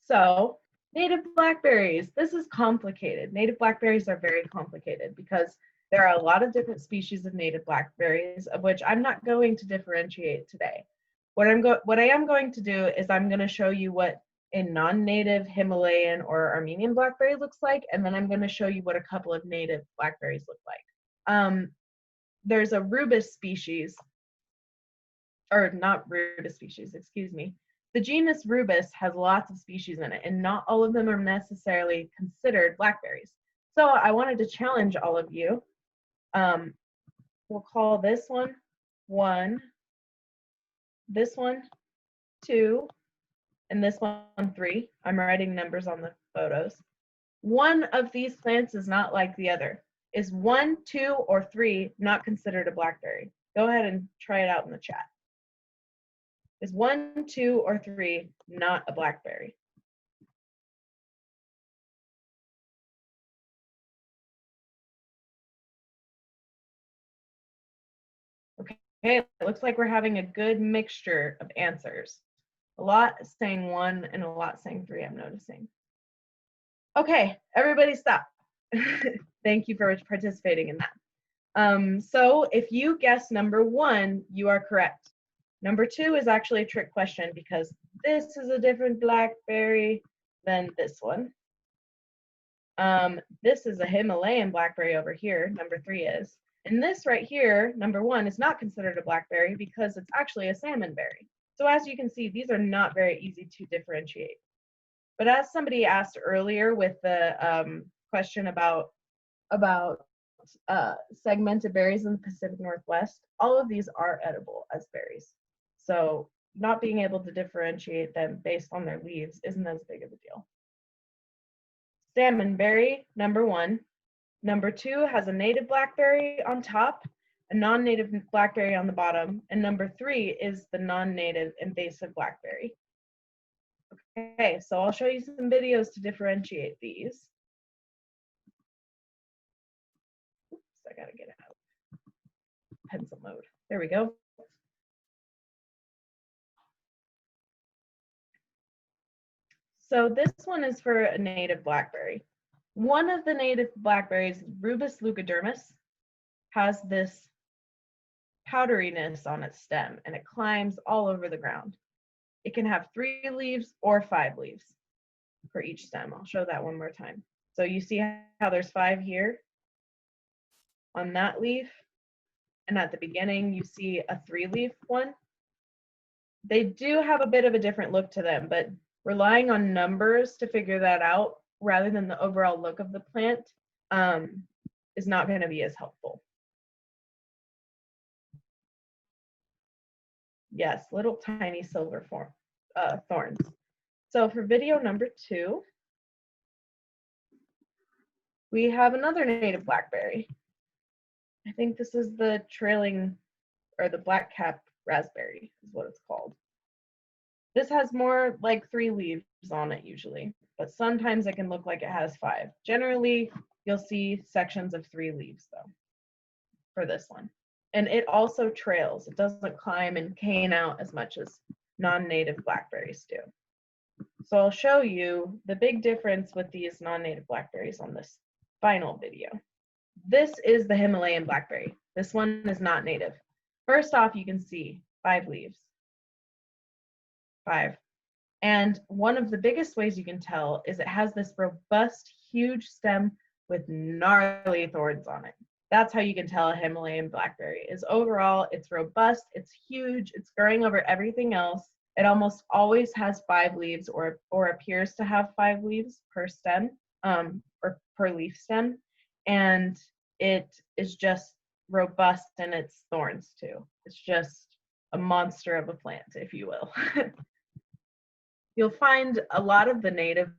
So native blackberries. This is complicated. Native blackberries are very complicated because there are a lot of different species of native blackberries, of which I'm not going to differentiate today. What I am going to do is I'm going to show you what a non-native Himalayan or Armenian blackberry looks like, and then I'm going to show you what a couple of native blackberries look like. There's a rubus species, or not rubus species, excuse me. The genus Rubus has lots of species in it, and not all of them are necessarily considered blackberries. So I wanted to challenge all of you. We'll call this one 1, this one 2, and this one 3. I'm writing numbers on the photos. One of these plants is not like the other. Is 1, 2, or 3 not considered a blackberry? Go ahead and try it out in the chat. Is 1, 2, or 3 not a blackberry? Okay, it looks like we're having a good mixture of answers. A lot saying 1 and a lot saying 3, I'm noticing. Okay, everybody stop. Thank you for participating in that. So if you guess number 1, you are correct. Number 2 is actually a trick question because this is a different blackberry than this one. This is a Himalayan blackberry over here, number 3 is. And this right here, number 1, is not considered a blackberry because it's actually a salmonberry. So as you can see, these are not very easy to differentiate. But as somebody asked earlier with the question about segmented berries in the Pacific Northwest, all of these are edible as berries. So not being able to differentiate them based on their leaves isn't as big of a deal. Salmonberry, number 1. Number 2 has a native blackberry on top, a non-native blackberry on the bottom, and number 3 is the non-native invasive blackberry. Okay, so I'll show you some videos to differentiate these. Oops, I gotta get out of pencil mode. There we go. So this one is for a native blackberry. One of the native blackberries, Rubus leucodermis, has this powderiness on its stem and it climbs all over the ground. It can have 3 leaves or 5 leaves for each stem. I'll show that one more time. So you see how there's 5 here on that leaf, and at the beginning you see a 3-leaf one. They do have a bit of a different look to them, but relying on numbers to figure that out rather than the overall look of the plant is not going to be as helpful. Yes, little tiny silver thorns. So for video number 2, we have another native blackberry. I think this is the trailing, or the black-cap raspberry is what it's called. This has more like 3 leaves on it usually, but sometimes it can look like it has 5. Generally, you'll see sections of 3 leaves though, for this one. And it also trails. It doesn't climb and cane out as much as non-native blackberries do. So I'll show you the big difference with these non-native blackberries on this final video. This is the Himalayan blackberry. This one is not native. First off, you can see 5 leaves. 5. And one of the biggest ways you can tell is it has this robust, huge stem with gnarly thorns on it. That's how you can tell a Himalayan blackberry is overall, it's robust, it's huge, it's growing over everything else. It almost always has 5 leaves or appears to have 5 leaves per stem, or per leaf stem. And it is just robust in its thorns too. It's just a monster of a plant, if you will. You'll find a lot of the native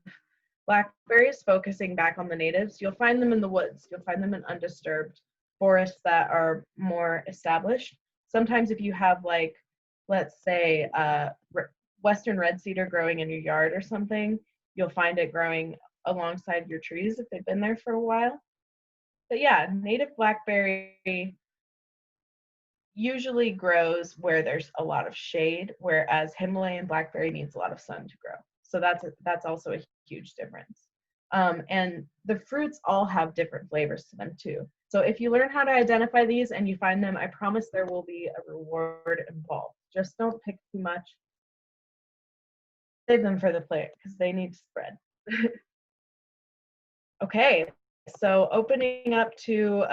blackberries, focusing back on the natives, you'll find them in the woods. You'll find them in undisturbed forests that are more established. Sometimes if you have, like, let's say, Western red cedar growing in your yard or something, you'll find it growing alongside your trees if they've been there for a while. But yeah, native blackberry usually grows where there's a lot of shade, whereas Himalayan blackberry needs a lot of sun to grow. So that's also a huge difference. And the fruits all have different flavors to them too. So if you learn how to identify these and you find them, I promise there will be a reward involved. Just don't pick too much. Save them for the plate because they need to spread. Okay, so opening up to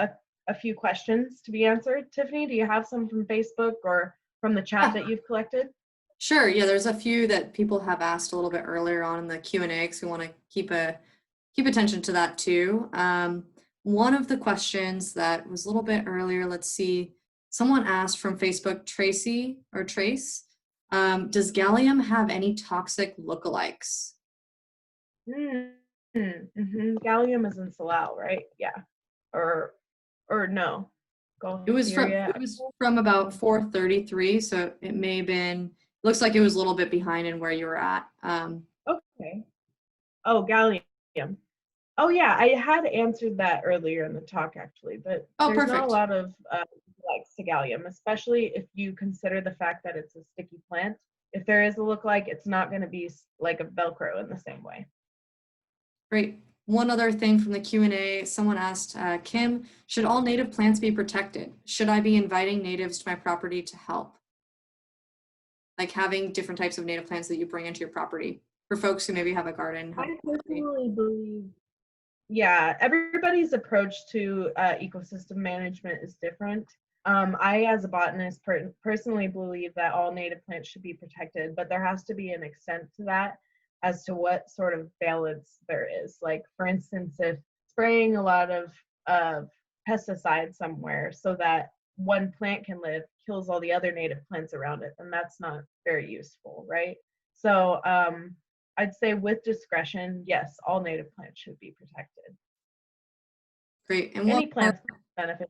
a few questions to be answered. Tiffany, do you have some from Facebook or from the chat that you've collected? Sure. Yeah, there's a few that people have asked a little bit earlier on in the Q&A, because we want to keep attention to that too. One of the questions that was a little bit earlier, let's see, someone asked from Facebook, Tracy or Trace, does gallium have any toxic lookalikes? Gallium is in Salal, right? Yeah. Or no. It was from about 433, so it may have been, looks like it was a little bit behind in where you were at. Okay. Oh, gallium. Oh yeah, I had answered that earlier in the talk actually, but there's perfect. not a lot of Salal-Gaultheria, especially if you consider the fact that it's a sticky plant. If there is a lookalike, it's not going to be like a Velcro in the same way. Great. One other thing from the Q&A, someone asked, Kim, should all native plants be protected? Should I be inviting natives to my property to help? Like having different types of native plants that you bring into your property for folks who maybe have a garden. I personally believe, yeah, everybody's approach to ecosystem management is different. I, as a botanist, personally believe that all native plants should be protected, but there has to be an extent to that as to what sort of balance there is. Like, for instance, if spraying a lot of pesticides somewhere so that one plant can live kills all the other native plants around it, then that's not very useful, right? So I'd say with discretion, yes, all native plants should be protected. Great. And any plants benefit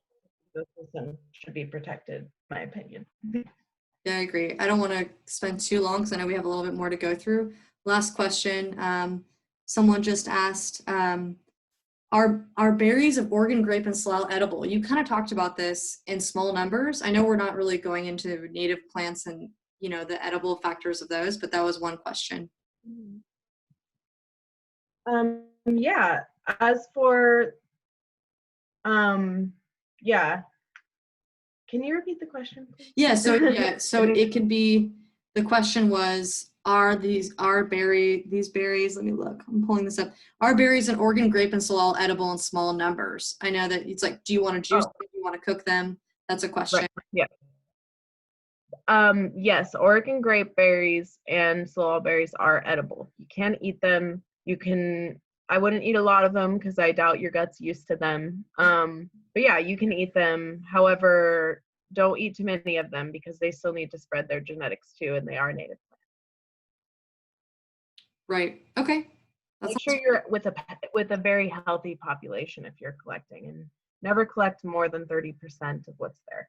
the ecosystem should be protected, in my opinion. Yeah, I agree. I don't want to spend too long because I know we have a little bit more to go through. Last question. Someone just asked, are berries of Oregon grape and salal edible? You kind of talked about this in small numbers. I know we're not really going into native plants and, you know, the edible factors of those, but that was one question. Yeah, as for, yeah. Can you repeat the question, please? Yeah, so it could be, the question was, these berries, let me look, I'm pulling this up. Are berries an Oregon grape and salal edible in small numbers? I know that it's like, do you want to juice them? Do you want to cook them? That's a question. Right. Yeah. Yes, Oregon grape berries and salal berries are edible. You can eat them. You can, I wouldn't eat a lot of them because I doubt your gut's used to them. But yeah, you can eat them. However, don't eat too many of them because they still need to spread their genetics too, and they are native plants. Right. Okay. Make sure you're with a very healthy population if you're collecting, and never collect more than 30% of what's there.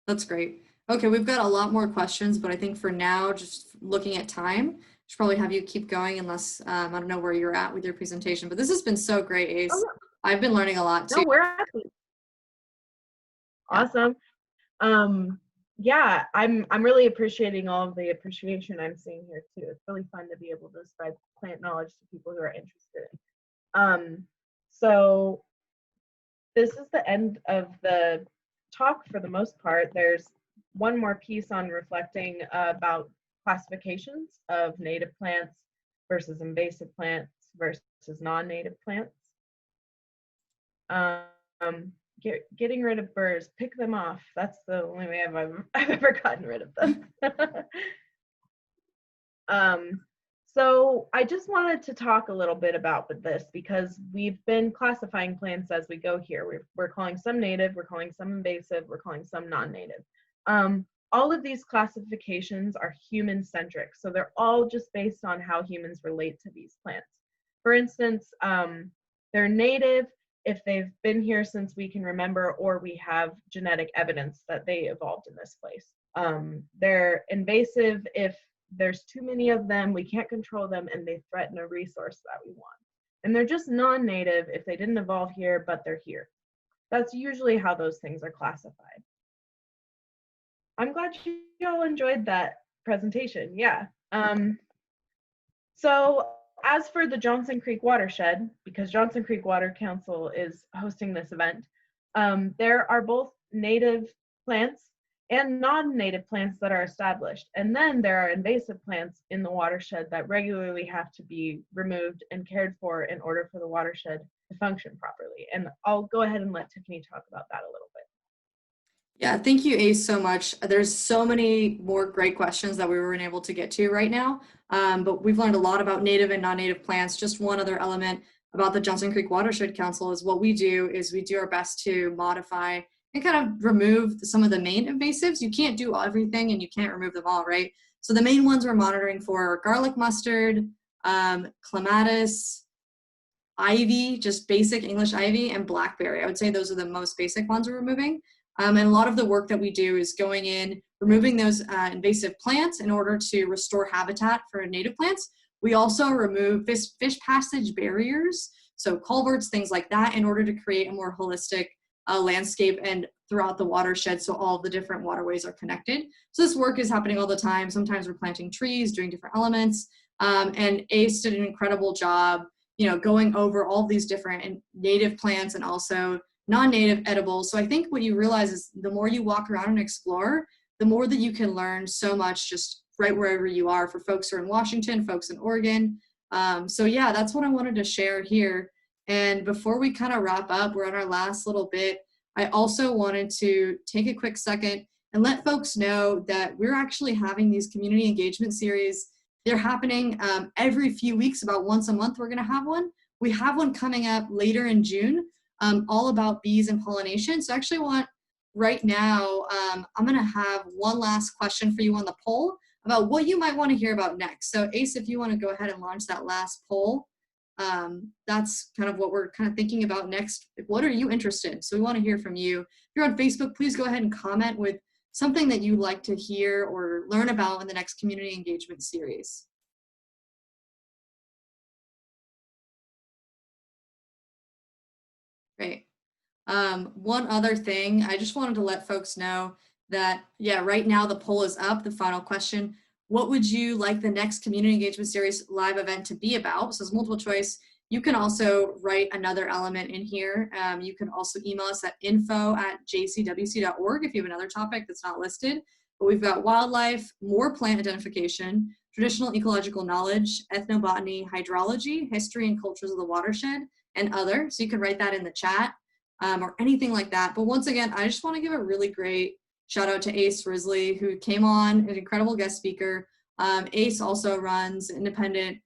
That's great. Okay, we've got a lot more questions, but I think for now, just looking at time, I should probably have you keep going unless, I don't know where you're at with your presentation, but this has been so great, Ace. Oh, yeah. I've been learning a lot too. No, we're happy. Awesome. Yeah, I'm really appreciating all of the appreciation I'm seeing here too. It's really fun to be able to spread plant knowledge to people who are interested in. So this is the end of the talk for the most part. There's one more piece on reflecting about classifications of native plants versus invasive plants versus non-native plants. Getting rid of burrs, pick them off. That's the only way I've ever gotten rid of them. So I just wanted to talk a little bit about this because we've been classifying plants as we go here. We're calling some native, we're calling some invasive, we're calling some non-native. All of these classifications are human-centric, so they're all just based on how humans relate to these plants. For instance, they're native if they've been here since we can remember, or we have genetic evidence that they evolved in this place. They're invasive if there's too many of them, we can't control them, and they threaten a resource that we want. And they're just non-native if they didn't evolve here, but they're here. That's usually how those things are classified. I'm glad you all enjoyed that presentation. Yeah. So as for the Johnson Creek watershed, because Johnson Creek Water Council is hosting this event, there are both native plants and non-native plants that are established. And then there are invasive plants in the watershed that regularly have to be removed and cared for in order for the watershed to function properly. And I'll go ahead and let Tiffany talk about that a little bit. Yeah, thank you, Ace, so much. There's so many more great questions that we weren't able to get to right now, but we've learned a lot about native and non-native plants. Just one other element about the Johnson Creek Watershed Council is what we do is we do our best to modify and kind of remove some of the main invasives. You can't do everything and you can't remove them all, right? So the main ones we're monitoring for are garlic mustard, clematis, ivy, just basic English ivy, and blackberry. I would say those are the most basic ones we're removing. And a lot of the work that we do is going in, removing those invasive plants in order to restore habitat for native plants. We also remove fish passage barriers, so culverts, things like that, in order to create a more holistic landscape and throughout the watershed, so all of the different waterways are connected. So this work is happening all the time. Sometimes we're planting trees, doing different elements, and ACE did an incredible job, going over all these different native plants and also non-native edibles. So I think what you realize is the more you walk around and explore, the more that you can learn so much just right wherever you are, for folks who are in Washington, folks in Oregon. So yeah, that's what I wanted to share here. And before we kind of wrap up, we're on our last little bit. I also wanted to take a quick second and let folks know that we're actually having these community engagement series. They're happening every few weeks, about once a month we're gonna have one. We have one coming up later in June, all about bees and pollination. So I actually right now, I'm gonna have one last question for you on the poll about what you might wanna hear about next. So Ace, if you wanna go ahead and launch that last poll, that's kind of what we're kind of thinking about next. What are you interested in? So we wanna hear from you. If you're on Facebook, please go ahead and comment with something that you'd like to hear or learn about in the next community engagement series. Great. One other thing, I just wanted to let folks know that, yeah, right now the poll is up, the final question. What would you like the next community engagement series live event to be about? So it's multiple choice. You can also write another element in here. You can also email us at info@jcwc.org if you have another topic that's not listed. But we've got wildlife, more plant identification, traditional ecological knowledge, ethnobotany, hydrology, history and cultures of the watershed, and other. So you can write that in the chat or anything like that. But once again, I just want to give a really great shout out to Ace Risley, who came on, an incredible guest speaker. Ace also runs an independent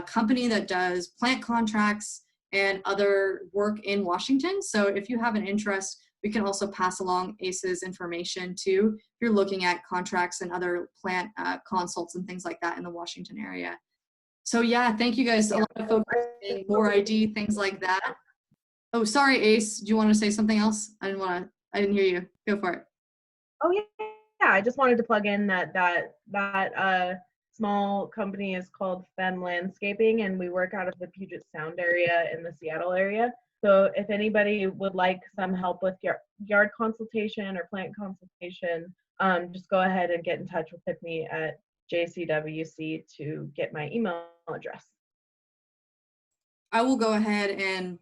company that does plant contracts and other work in Washington. So if you have an interest, we can also pass along Ace's information too, if you're looking at contracts and other plant consults and things like that in the Washington area. So yeah, thank you guys. A lot of folks are saying more ID, things like that. Oh, sorry, Ace. Do you want to say something else? I didn't hear you. Go for it. Oh yeah, I just wanted to plug in that small company is called Fem Landscaping, and we work out of the Puget Sound area in the Seattle area. So if anybody would like some help with yard consultation or plant consultation, just go ahead and get in touch with Tiffany at JCWC to get my email address. I will go ahead and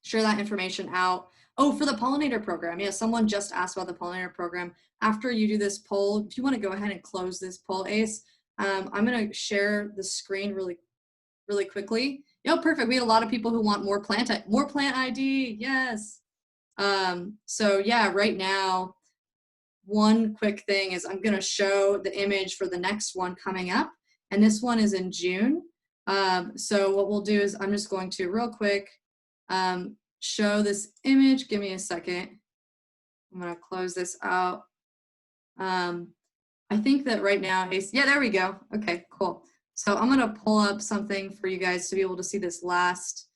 share that information out. Oh, for the pollinator program. Yeah, someone just asked about the pollinator program. After you do this poll, if you want to go ahead and close this poll, Ace, I'm going to share the screen really quickly. Yo, perfect. We had a lot of people who want more plant ID. Yes. So yeah, right now, one quick thing is I'm going to show the image for the next one coming up, and this one is in June. So what we'll do is I'm just going to real quick show this image. Give me a second. I'm going to close this out. I think that right now, yeah, there we go. Okay, cool. So I'm going to pull up something for you guys to be able to see this last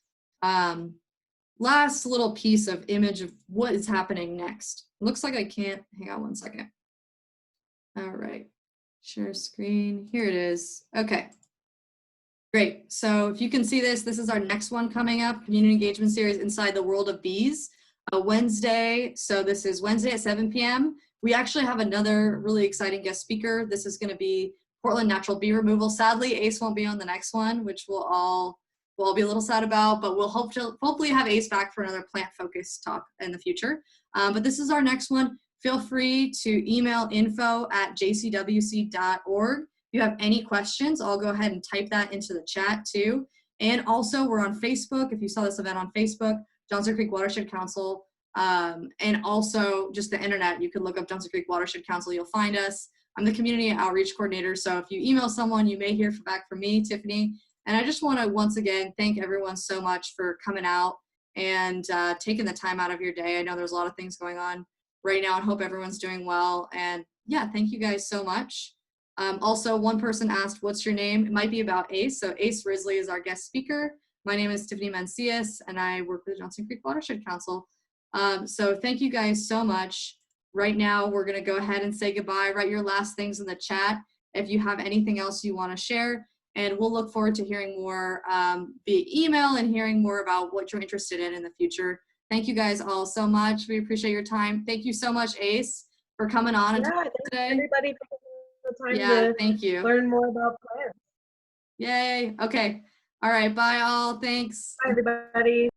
little piece of image of what is happening next. Looks like I can't, hang on one second. All right, share screen, here it is. Okay, great. So if you can see this is our next one coming up, community engagement series inside the world of bees, Wednesday. So this is Wednesday at 7 p.m. We actually have another really exciting guest speaker. This is going to be Portland natural bee removal. Sadly, Ace won't be on the next one, which we'll all be a little sad about, but we'll hopefully have Ace back for another plant-focused talk in the future. But this is our next one. Feel free to email info@jcwc.org. If you have any questions, I'll go ahead and type that into the chat too. And also we're on Facebook. If you saw this event on Facebook, Johnson Creek Watershed Council, and also just the internet, you can look up Johnson Creek Watershed Council, you'll find us. I'm the community outreach coordinator, so if you email someone, you may hear back from me, Tiffany. And I just want to once again thank everyone so much for coming out and taking the time out of your day. I know there's a lot of things going on right now and hope everyone's doing well. And yeah, thank you guys so much. Also, one person asked, what's your name? It might be about Ace. So Ace Risley is our guest speaker. My name is Tiffany Mencius, and I work with the Johnson Creek Watershed Council. So thank you guys so much. Right now, we're going to go ahead and say goodbye. Write your last things in the chat if you have anything else you want to share. And we'll look forward to hearing more via email and hearing more about what you're interested in the future. Thank you guys all so much. We appreciate your time. Thank you so much, Ace, for coming on and talking thanks today. everybody for taking the time Yeah, to thank you. learn more about plants. Yay. Okay. All right. Bye all. Thanks. Bye, everybody.